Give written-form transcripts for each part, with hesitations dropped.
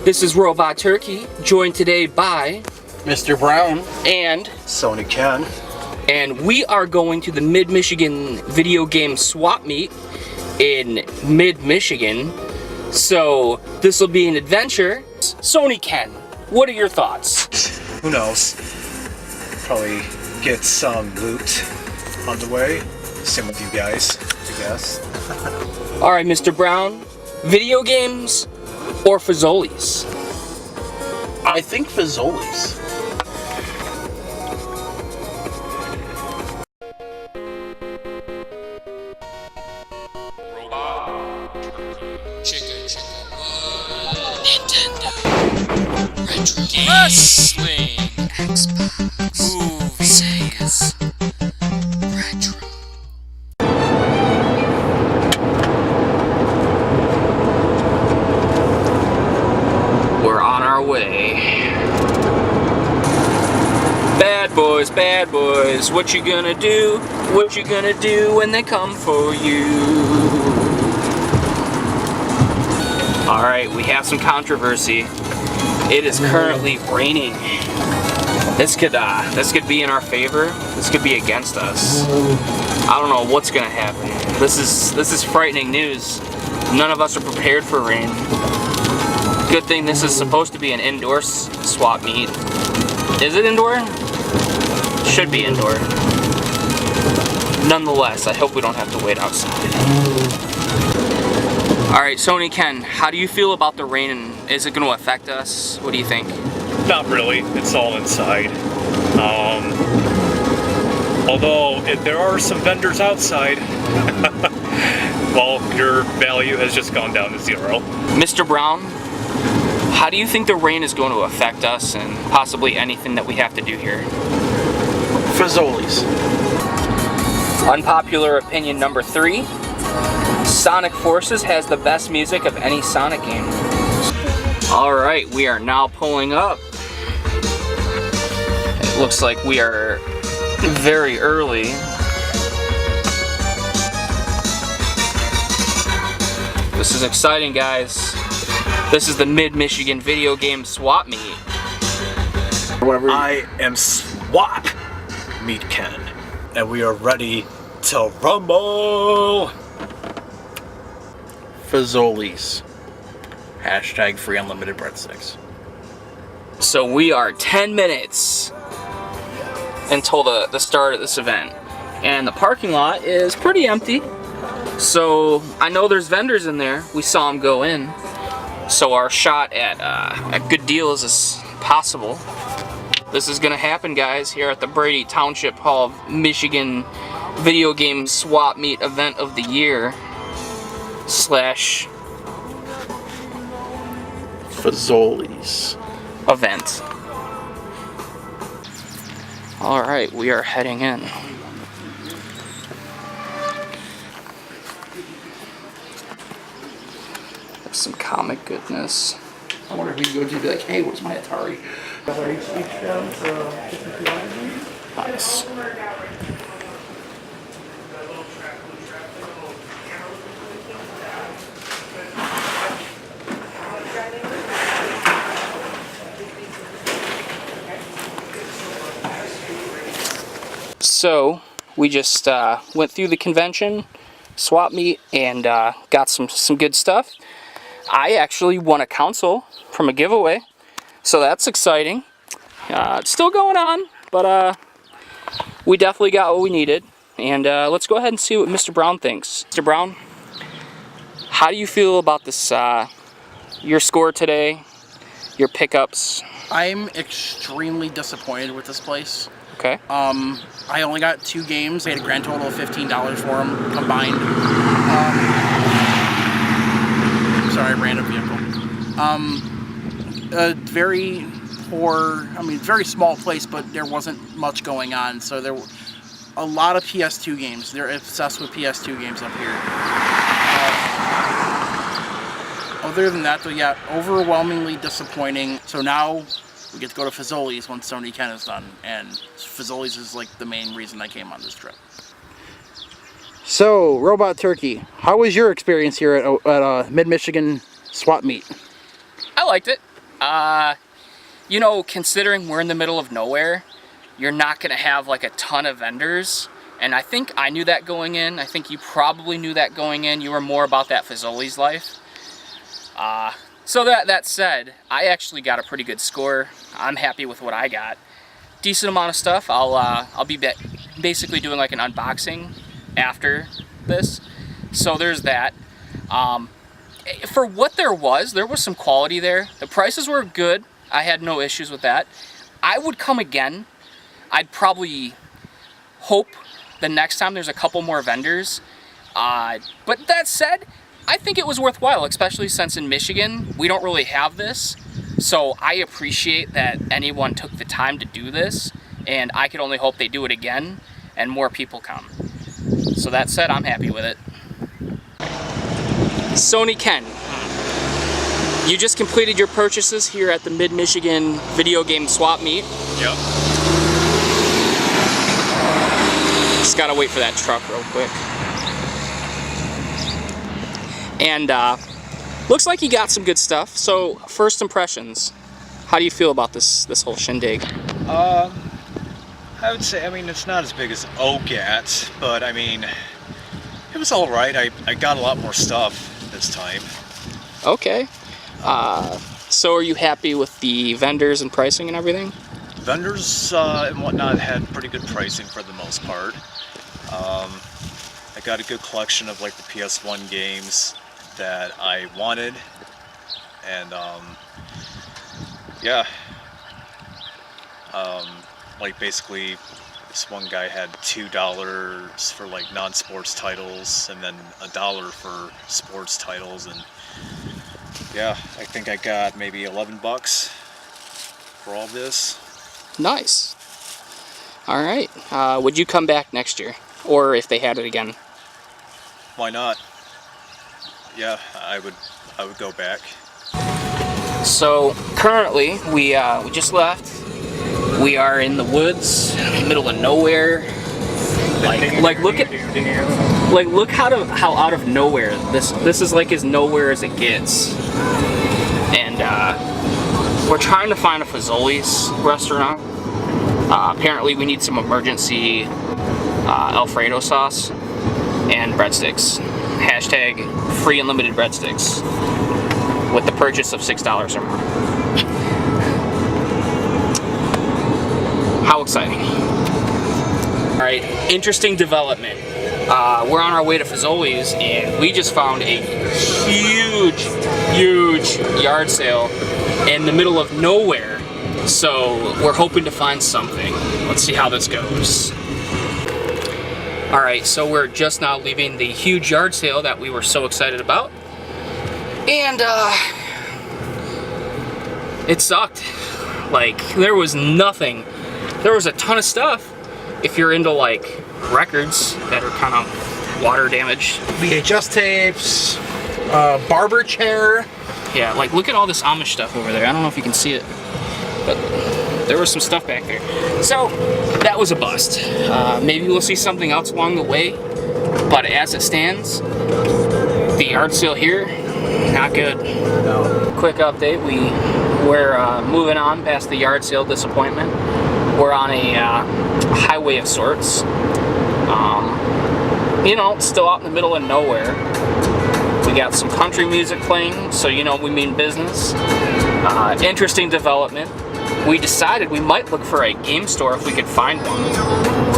This is Robot Turkey, joined today by Mr. Brown and Sony Ken. And we are going to the Mid-Michigan video game swap meet in Mid-Michigan. So this will be an adventure. Sony Ken, what are your thoughts? Who knows? Probably get some loot on the way. Same with you guys, I guess. Alright, Mr. Brown, video games or Fazoli's? I think Fazoli's. Nintendo, retro, wrestling, Xbox, movies, retro. We're on our way. Bad boys, what you gonna do? What you gonna do when they come for you? Alright, we have some controversy. It is currently raining. This could be in our favor. This could be against us. I don't know what's gonna happen. This is frightening news. None of us are prepared for rain. Good thing this is supposed to be an indoor swap meet. Is it indoor? Should be indoor. Nonetheless, I hope we don't have to wait outside. Alright, Sony Ken, how do you feel about the rain and is it going to affect us? What do you think? Not really. It's all inside. Although there are some vendors outside, well, your value has just gone down to 0. Mr. Brown, how do you think the rain is going to affect us and possibly anything that we have to do here? Fazoli's. Unpopular opinion number 3. Sonic Forces has the best music of any Sonic game. Alright, we are now pulling up. It looks like we are very early. This is exciting, guys. This is the Mid-Michigan video game swap meet. I am Swap Meet Ken, and we are ready to rumble! Fazoli's. Hashtag free unlimited breadsticks. So we are 10 minutes until the start of this event. And the parking lot is pretty empty. So I know there's vendors in there. We saw them go in. So our shot at a good deal is possible. This is gonna happen, guys, here at the Brady Township Hall of Michigan Video Game Swap Meet Event of the Year / Fazoli's event. Alright, we are heading in. There's some comic goodness. I wonder if we can go to be like, hey, where's my Atari? Nice. So we just went through the convention, swap meet, and got some good stuff. I actually won a console from a giveaway, so that's exciting. It's still going on, but we definitely got what we needed. And let's go ahead and see what Mr. Brown thinks. Mr. Brown, how do you feel about this? Your score today, your pickups? I'm extremely disappointed with this place. Okay. I only got 2 games. I had a grand total of $15 for them combined. Sorry, I ran a vehicle. A very poor, very small place, but there wasn't much going on. So there were a lot of PS2 games. They're obsessed with PS2 games up here. Other than that, though, yeah, overwhelmingly disappointing. So now we get to go to Fazoli's once Sony Ken is done, and Fazoli's is like the main reason I came on this trip. So, Robot Turkey, how was your experience here at Mid-Michigan swap meet? I I liked it. You know, considering we're in the middle of nowhere, you're not gonna have like a ton of vendors. And I think I knew that going in. I think you probably knew that going in. You were more about that Fazoli's life. So that said, I actually got a pretty good score. I'm happy with what I got. Decent amount of stuff. I'll be basically doing like an unboxing after this. So there's that. For what there was some quality there. The prices were good. I had no issues with that. I would come again. I'd probably hope the next time there's a couple more vendors. But that said, I think it was worthwhile, especially since in Michigan, we don't really have this. So I appreciate that anyone took the time to do this, and I could only hope they do it again and more people come. So that said, I'm happy with it. Sony Ken, you just completed your purchases here at the Mid-Michigan Video Game Swap Meet. Yep. Just gotta wait for that truck real quick. And looks like you got some good stuff. So first impressions, how do you feel about this whole shindig? I would say, I mean, it's not as big as OGAT, but I mean, it was all right. I got a lot more stuff this time. Okay. So are you happy with the vendors and pricing and everything? Vendors and whatnot had pretty good pricing for the most part. I got a good collection of like the PS1 games that I wanted, and yeah, like basically this one guy had $2 for like non-sports titles and then $1 for sports titles, and yeah, I think I got maybe 11 bucks for all this. Nice. All right. Would you come back next year, or if they had it again? Why not? Yeah, I would go back. So currently, we just left. We are in the woods, middle of nowhere. Like look how out of nowhere this is, like as nowhere as it gets. And we're trying to find a Fazoli's restaurant. Apparently, we need some emergency Alfredo sauce and breadsticks. Hashtag free unlimited breadsticks with the purchase of $6 or more. How exciting. Alright, interesting development. We're on our way to Fazoli's and we just found a huge yard sale in the middle of nowhere. So we're hoping to find something. Let's see how this goes. Alright, so we're just now leaving the huge yard sale that we were so excited about. And it sucked. Like, there was nothing. There was a ton of stuff if you're into like records that are kind of water damaged. VHS tapes, barber chair. Yeah, like look at all this Amish stuff over there. I don't know if you can see it, but there was some stuff back there. So that was a bust. Maybe we'll see something else along the way, but as it stands, the yard sale here, not good. No. Quick update, we're moving on past the yard sale disappointment. We're on a highway of sorts. You know, still out in the middle of nowhere. We got some country music playing, so you know we mean business. Interesting development. We decided we might look for a game store if we could find one.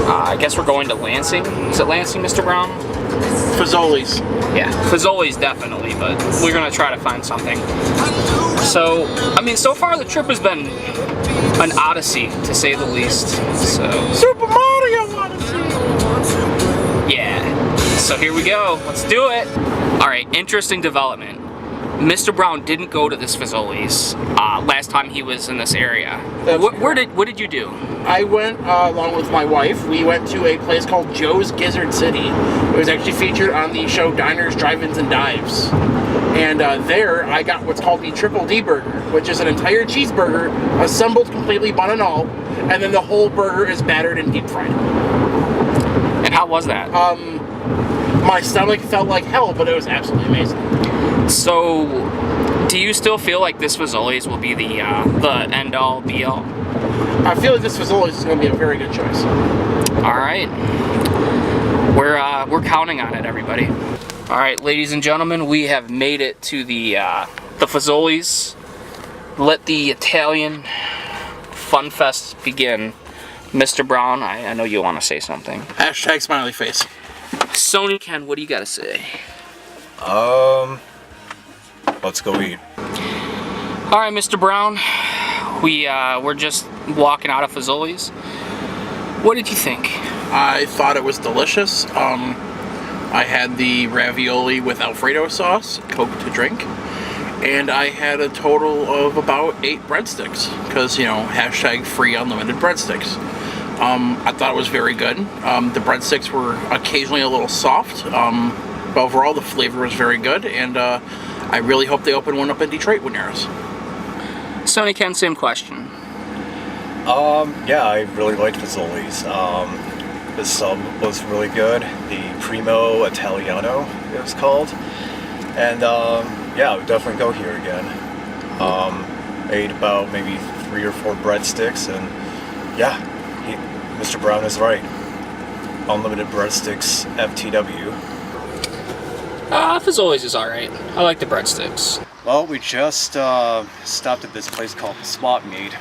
I guess we're going to Lansing. Is it Lansing, Mr. Brown? Fazoli's. Yeah, Fazoli's definitely, but we're gonna try to find something. So, I mean, so far the trip has been an odyssey, to say the least. So Super Mario Odyssey. Yeah. So here we go. Let's do it. All right. Interesting development. Mr. Brown didn't go to this Fazoli's last time he was in this area. What did you do? I went along with my wife. We went to a place called Joe's Gizzard City. It was actually featured on the show Diners, Drive-Ins, and Dives. And there I got what's called the Triple D Burger, which is an entire cheeseburger assembled completely, bun and all, and then the whole burger is battered and deep fried. And how was that? My stomach felt like hell, but it was absolutely amazing. So Do you still feel like this Fazoli's will be the end all be all? I feel like this Fazoli's is going to be a very good choice. All right, we're counting on it, everybody. All right, ladies and gentlemen, we have made it to the Fazoli's. Let the Italian fun fest begin. Mr. Brown, I know you want to say something. Hashtag smiley face. Sony Ken, what do you got to say? Let's go eat. All right, Mr. Brown, we're just walking out of Fazoli's. What did you think? I thought it was delicious. I had the ravioli with Alfredo sauce, Coke to drink, and I had a total of about 8 breadsticks, because, you know, hashtag free unlimited breadsticks. I thought it was very good. The breadsticks were occasionally a little soft, but overall the flavor was very good, and I really hope they open one up in Detroit when near us. Sony Ken, same question. Yeah, I really liked Fazoli's. The sub was really good. The Primo Italiano, it was called. And yeah, I would definitely go here again. Ate about maybe 3 or 4 breadsticks, and yeah, Mr. Brown is right. Unlimited breadsticks, FTW. Fazoli's is alright. I like the breadsticks. Well, we just stopped at this place called Swap Meet.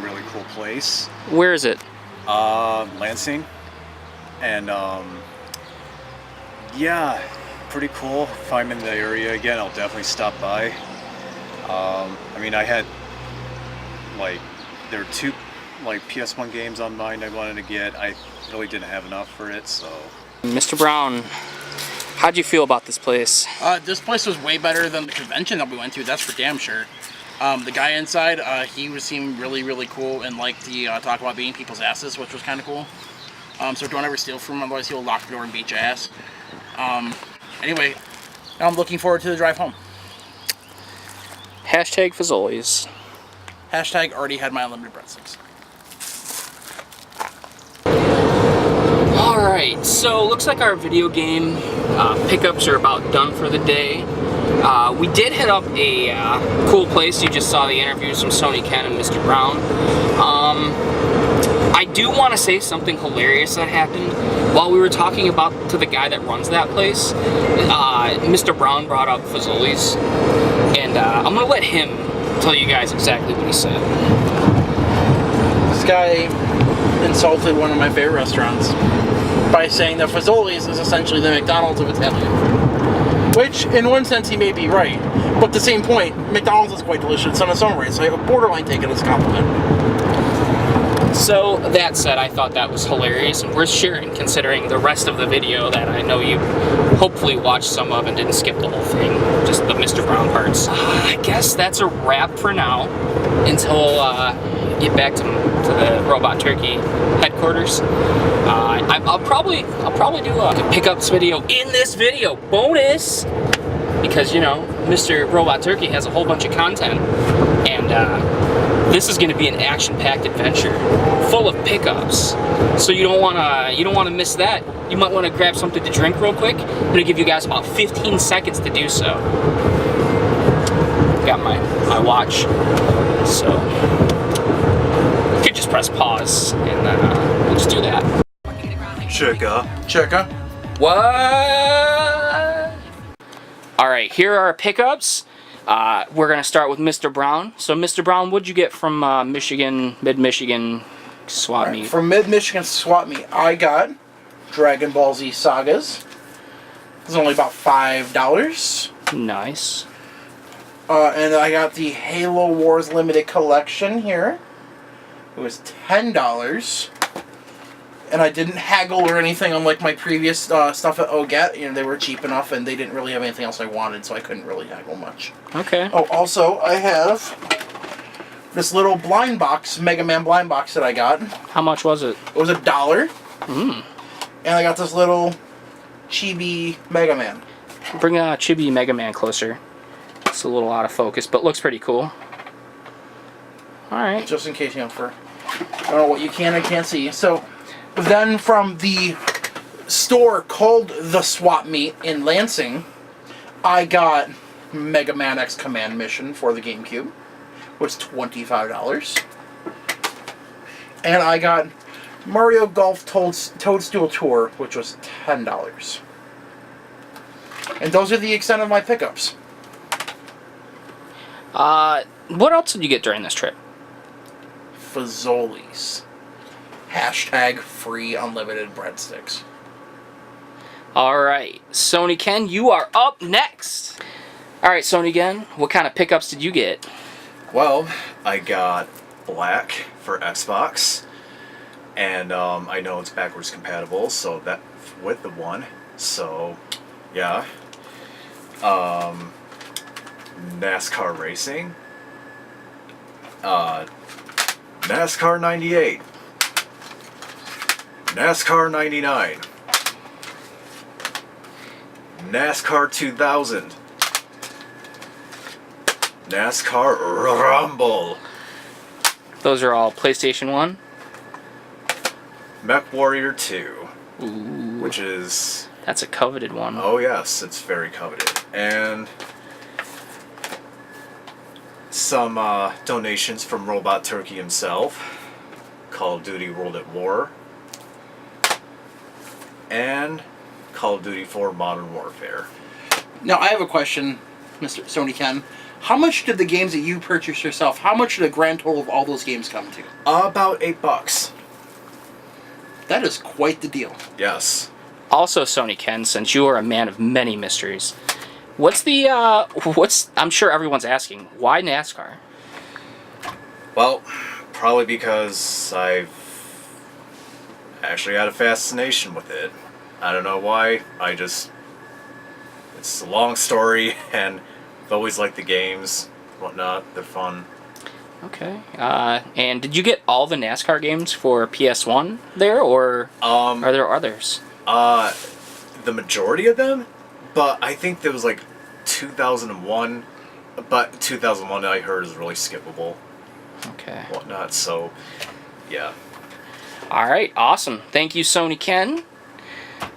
Really cool place. Where is it? Lansing. And yeah, pretty cool. If I'm in the area again, I'll definitely stop by. I mean, I had there were 2 PS1 games on mind I wanted to get. I really didn't have enough for it, so. Mr. Brown, how'd you feel about this place? This place was way better than the convention that we went to, that's for damn sure. The guy inside, he seemed really, really cool and liked the talk about beating people's asses, which was kind of cool. So don't ever steal from him, otherwise he'll lock the door and beat your ass. Anyway, now I'm looking forward to the drive home. Hashtag Fazoli's. Hashtag already had my unlimited breadsticks. Alright, so looks like our video game pickups are about done for the day. We did hit up a cool place. You just saw the interviews from Sony Ken and Mr. Brown. I do want to say something hilarious that happened while we were talking to the guy that runs that place. Mr. Brown brought up Fazoli's, and I'm going to let him tell you guys exactly what he said. This guy insulted one of my favorite restaurants by saying that Fazoli's is essentially the McDonald's of Italian. Which, in one sense, he may be right. But at the same point, McDonald's is quite delicious in its own right, so I borderline take it as a compliment. So, that said, I thought that was hilarious and worth sharing, considering the rest of the video that I know you hopefully watched some of and didn't skip the whole thing, just the Mr. Brown parts. I guess that's a wrap for now, until get back to the Robot Turkey headquarters. I'll probably do a pickups video in this video, bonus, because, you know, Mr. Robot Turkey has a whole bunch of content, and this is going to be an action-packed adventure full of pickups. So you don't want to miss that. You might want to grab something to drink real quick. I'm going to give you guys about 15 seconds to do so. Got my watch, so you could just press pause and we'll just do that. Checka. What? All right, here are our pickups. We're gonna start with Mr. Brown. So, Mr. Brown, what'd you get from Mid-Michigan Swap Meet? From Mid-Michigan Swap Meet, I got Dragon Ball Z Sagas. It was only about $5. Nice. And I got the Halo Wars Limited Collection here. It was $10. And I didn't haggle or anything unlike my previous stuff at Oget. You know, they were cheap enough and they didn't really have anything else I wanted, so I couldn't really haggle much. Okay. Oh, also, I have this little blind box, Mega Man blind box that I got. How much was it? It was $1. Mm. And I got this little chibi Mega Man. Bring Chibi Mega Man closer. It's a little out of focus, but looks pretty cool. Alright. Just in case, you know, I don't know what you can and can't see. So, then from the store called The Swap Meet in Lansing, I got Mega Man X Command Mission for the GameCube. Was $25. And I got Mario Golf Toadstool Tour, which was $10. And those are the extent of my pickups. What else did you get during this trip? Fazoli's. Hashtag free unlimited breadsticks. Alright, Sony Ken, you are up next. Alright, Sony Ken, what kind of pickups did you get? Well, I got black for Xbox, and I know it's backwards compatible, so that with the one. So, yeah. NASCAR racing. NASCAR 98. NASCAR 99. NASCAR 2000. NASCAR Rumble. Those are all PlayStation 1? Mech Warrior 2. Ooh. Which is... That's a coveted one. Oh yes, it's very coveted. And some donations from Robot Turkey himself. Call of Duty World at War. And Call of Duty 4 Modern Warfare. Now, I have a question, Mr. Sony Ken. How much did the games that you purchased yourself, how much did the grand total of all those games come to? About $8. That is quite the deal. Yes. Also, Sony Ken, since you are a man of many mysteries, I'm sure everyone's asking, why NASCAR? Well, probably because I've actually had a fascination with it. I don't know why. It's a long story, and I've always liked the games, whatnot. They're fun. Okay. And did you get all the NASCAR games for PS1 there, or are there others? The majority of them, but I think there was like 2001, but 2001 I heard is really skippable. Okay. Whatnot, so, yeah. Alright, awesome. Thank you, Sony Ken.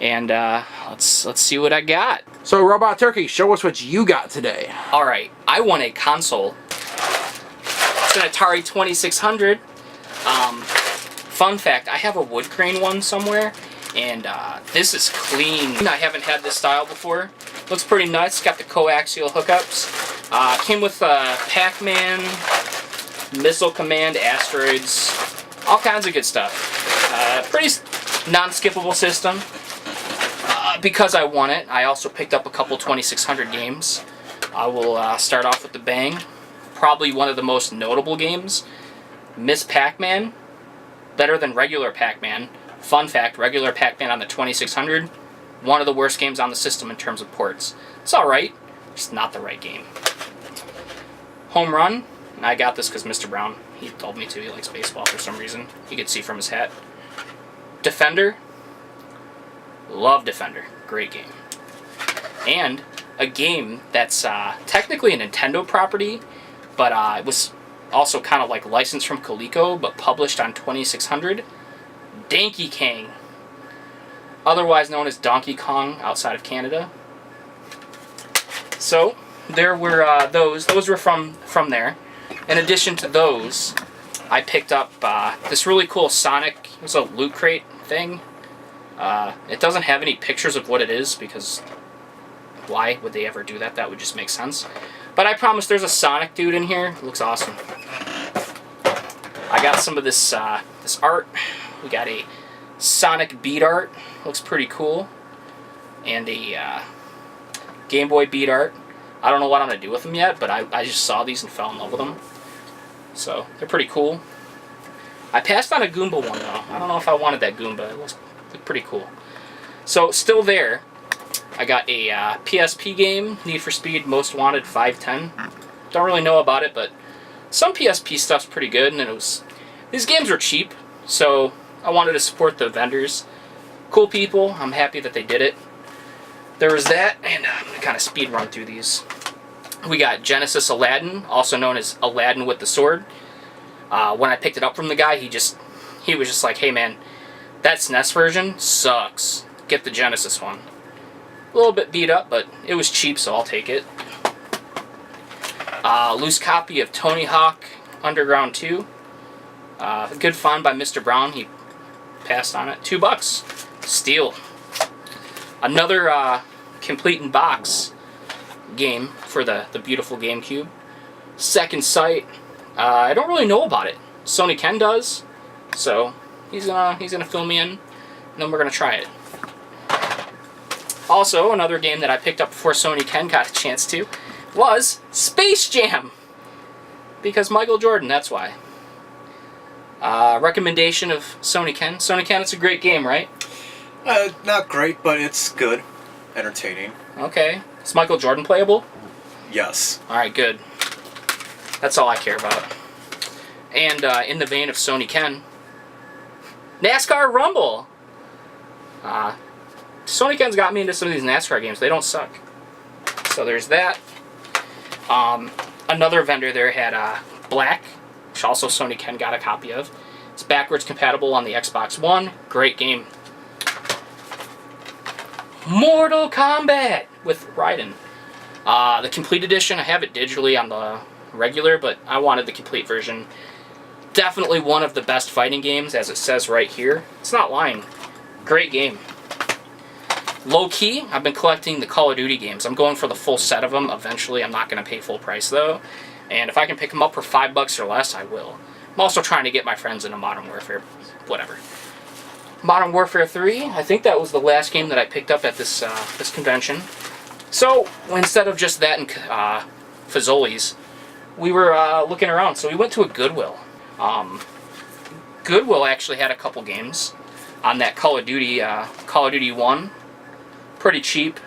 And let's see what I got. So, Robot Turkey, show us what you got today. Alright, I won a console. It's an Atari 2600. Fun fact, I have a wood crane one somewhere, and this is clean. I haven't had this style before. Looks pretty nice. Got the coaxial hookups. Came with Pac-Man, Missile Command, Asteroids, all kinds of good stuff. Pretty non-skippable system. Because I won it, I also picked up a couple 2600 games. I will start off with the bang. Probably one of the most notable games, Miss Pac-Man. Better than regular Pac-Man. Fun fact, regular Pac-Man on the 2600, one of the worst games on the system in terms of ports. It's alright, just not the right game. Home Run, and I got this because Mr. Brown, he told me to, he likes baseball for some reason. You could see from his hat. Defender, love Defender, great game. And a game that's technically a Nintendo property, but it was also kind of like licensed from Coleco, but published on 2600. Donkey Kong, otherwise known as Donkey Kong outside of Canada. So there were those were from there. In addition to those, I picked up this really cool Sonic. It was a loot crate thing. It doesn't have any pictures of what it is because why would they ever do that? That would just make sense. But I promise there's a Sonic dude in here. It looks awesome. I got some of this this art. We got a Sonic beat art. Looks pretty cool. And a Game Boy beat art. I don't know what I'm going to do with them yet, but I just saw these and fell in love with them. So, they're pretty cool. I passed on a Goomba one, though. I don't know if I wanted that Goomba. It looked pretty cool. So, still there, I got a PSP game, Need for Speed Most Wanted 510. Don't really know about it, but some PSP stuff's pretty good, and these games were cheap, so I wanted to support the vendors. Cool people. I'm happy that they did it. There was that, and I'm going to kind of speed run through these. We got Genesis Aladdin, also known as Aladdin with the Sword. When I picked it up from the guy, he was just like, hey man, that SNES version sucks. Get the Genesis one. A little bit beat up, but it was cheap, so I'll take it. Loose copy of Tony Hawk Underground 2. Good find by Mr. Brown. He passed on it. $2. Steal. Another complete in box game for the beautiful GameCube. Second Sight. I don't really know about it. Sony Ken does, so he's gonna fill me in, and then we're gonna try it. Also, another game that I picked up before Sony Ken got a chance to was Space Jam, because Michael Jordan. That's why. Recommendation of Sony Ken. Sony Ken, it's a great game, right? Not great, but it's good, entertaining. Okay. Is Michael Jordan playable? Yes. All right, good. That's all I care about. And in the vein of Sony Ken, NASCAR Rumble. Sony Ken's got me into some of these NASCAR games. They don't suck. So there's that. Another vendor there had Black, which also Sony Ken got a copy of. It's backwards compatible on the Xbox One. Great game. Mortal Kombat with Raiden. The complete edition, I have it digitally on the regular, but I wanted the complete version. Definitely one of the best fighting games, as it says right here. It's not lying. Great game. Low key, I've been collecting the Call of Duty games. I'm going for the full set of them eventually. I'm not going to pay full price though. And if I can pick them up for $5 or less, I will. I'm also trying to get my friends into Modern Warfare. Whatever. Modern Warfare 3, I think that was the last game that I picked up at this this convention. So, instead of just that and Fazoli's, we were looking around. So we went to a Goodwill. Goodwill actually had a couple games on that Call of Duty 1. Pretty cheap.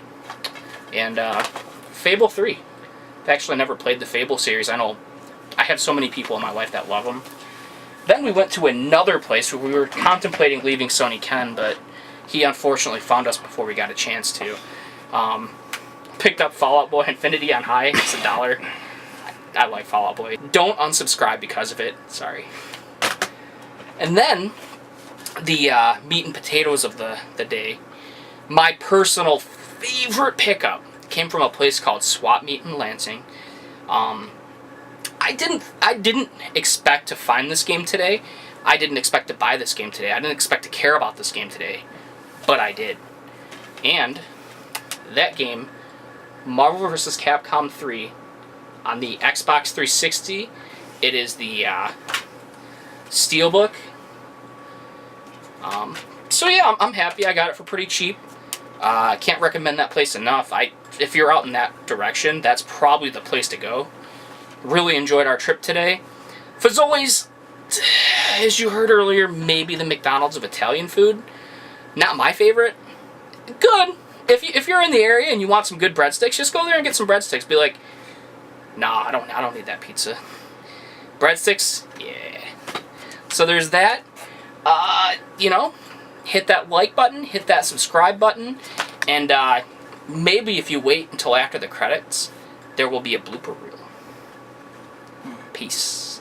And Fable 3. I've actually never played the Fable series. I know I have so many people in my life that love them. Then we went to another place where we were contemplating leaving Sony Ken, but he unfortunately found us before we got a chance to. Picked up Fall Out Boy Infinity on high. It's $1. I like Fall Out Boy. Don't unsubscribe because of it. Sorry. And then the meat and potatoes of the day. My personal favorite pickup came from a place called Swap Meet in Lansing. I didn't expect to find this game today. I didn't expect to buy this game today. I didn't expect to care about this game today, but I did. And that game, Marvel vs. Capcom 3, on the Xbox 360. It is the Steelbook. So yeah, I'm happy. I got it for pretty cheap. Can't recommend that place enough. If you're out in that direction, that's probably the place to go. Really enjoyed our trip today. Fazoli's, as you heard earlier, maybe the McDonald's of Italian food. Not my favorite. Good. If you're in the area and you want some good breadsticks, just go there and get some breadsticks. Be like, nah, I don't need that pizza. Breadsticks, yeah. So there's that. Hit that like button, hit that subscribe button, and maybe if you wait until after the credits, there will be a blooper reel. Peace.